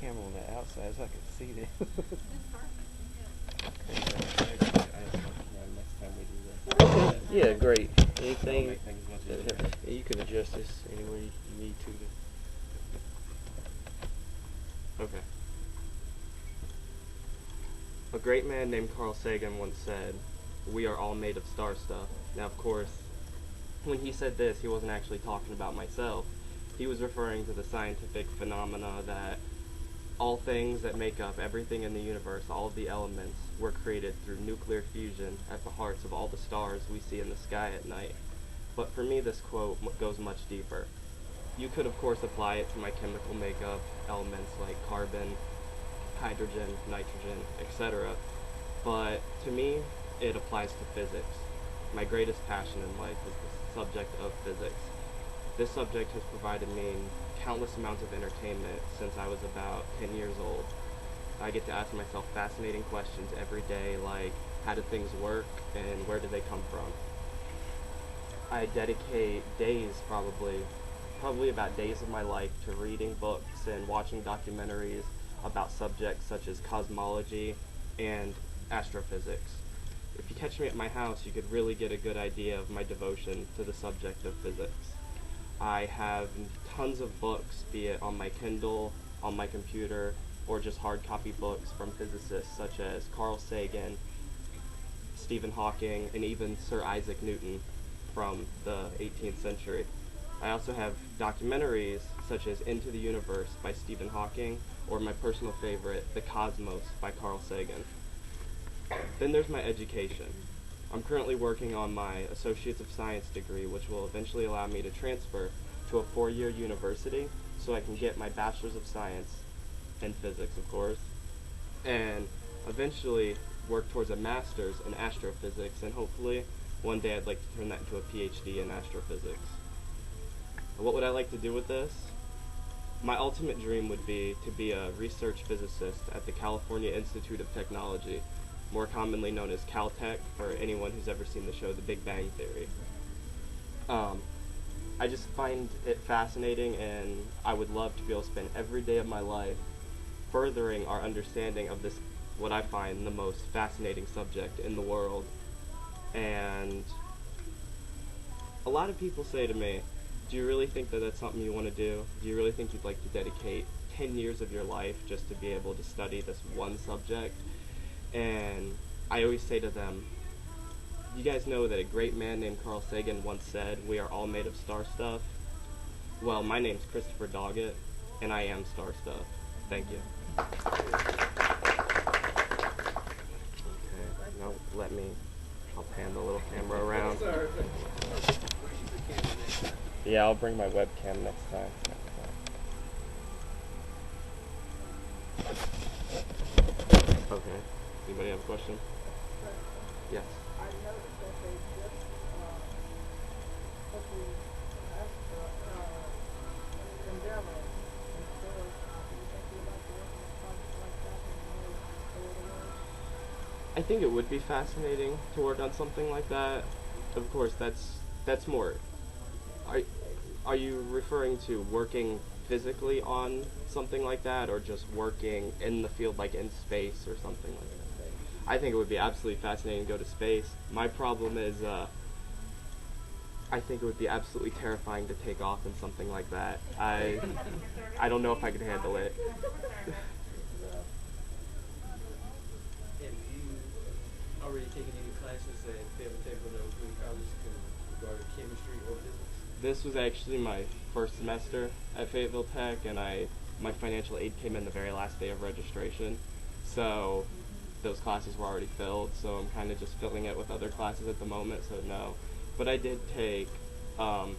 camera on the outside so I can see them. Next time we do Okay. that. Yeah, great. That'll Anything make things much that easier. you can adjust this any way you need to. Okay. A great man named Carl Sagan once said, "We are all made of star stuff." Now, of course, when he said this, he wasn't actually talking about myself. He was referring to the scientific phenomena that all things that make up everything in the universe, all of the elements, were created through nuclear fusion at the hearts of all the stars we see in the sky at night. But for me, this quote goes much deeper. You could, of course, apply it to my chemical makeup, elements like carbon, hydrogen, nitrogen, etc. But to me, it applies to physics. My greatest passion in life is the subject of physics. This subject has provided me countless amounts of entertainment since I was about 10 years old. I get to ask myself fascinating questions every day, like how do things work and where do they come from? I dedicate days, probably about days of my life, to reading books and watching documentaries about subjects such as cosmology and astrophysics. If you catch me at my house, you could really get a good idea of my devotion to the subject of physics. I have tons of books, be it on my Kindle, on my computer, or just hard copy books from physicists such as Carl Sagan, Stephen Hawking, and even Sir Isaac Newton from the 18th century. I also have documentaries such as Into the Universe by Stephen Hawking, or my personal favorite, The Cosmos by Carl Sagan. Then there's my education. I'm currently working on my Associates of Science degree, which will eventually allow me to transfer to a 4-year university so I can get my Bachelor's of Science in physics, of course, and eventually work towards a Master's in astrophysics, and hopefully one day I'd like to turn that into a PhD in astrophysics. What would I like to do with this? My ultimate dream would be to be a research physicist at the California Institute of Technology, more commonly known as Caltech for anyone who's ever seen the show The Big Bang Theory. I just find it fascinating, and I would love to be able to spend every day of my life furthering our understanding of this, what I find the most fascinating subject in the world. And a lot of people say to me, do you really think that that's something you want to do? Do you really think you'd like to dedicate 10 years of your life just to be able to study this one subject? And I always say to them, you guys know that a great man named Carl Sagan once said, "We are all made of star stuff." Well, my name's Christopher Doggett, and I am star stuff. Thank you. Okay, now I'll pan the little camera around. Yeah, I'll bring my webcam next time. Okay. Anybody have a question? Yes. I noticed that they just put the Endeavor in stores. Do you think you'd like to work on a project like that in the world? I think it would be fascinating to work on something like that. Of course, that's more. Are you referring to working physically on something like that, or just working in the field, like in space or something like that? I think it would be absolutely fascinating to go to space. My problem is, I think it would be absolutely terrifying to take off in something like that. I don't know if I could handle it. Have you already taken any classes at Fayetteville Tech or Community College regarding chemistry or physics? This was actually my first semester at Fayetteville Tech, and my financial aid came in the very last day of registration. So those classes were already filled, so I'm kind of just filling it with other classes at the moment, so no. But I did take, I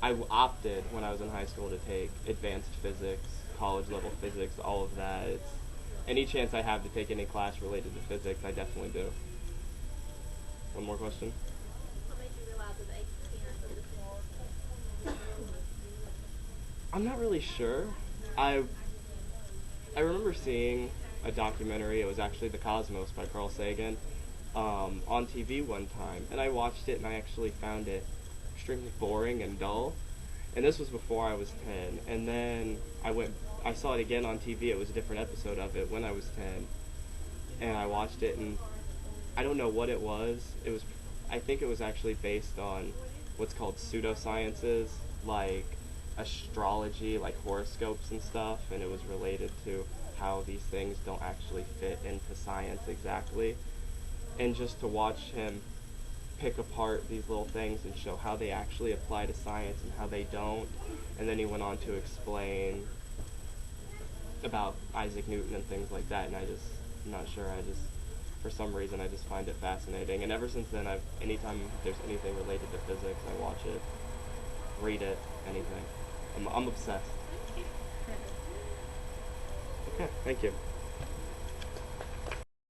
opted when I was in high school to take advanced physics, college level physics, all of that. It's, any chance I have to take any class related to physics, I definitely do. One more question? What made you realize that the experience of this was? I'm not really sure. I remember seeing a documentary, it was actually The Cosmos by Carl Sagan, on TV one time, and I watched it and I actually found it extremely boring and dull. And this was before I was 10, and then I I saw it again on TV. It was a different episode of it when I was 10, and I watched it, and I don't know what it was. I think it was actually based on what's called pseudosciences, like astrology, like horoscopes and stuff, and it was related to how these things don't actually fit into science exactly. And just to watch him pick apart these little things and show how they actually apply to science and how they don't. And then he went on to explain about Isaac Newton and things like that, and I'm not sure, for some reason, I just find it fascinating. And ever since then, anytime there's anything related to physics, I watch it, read it, anything. I'm obsessed. Okay, thank you.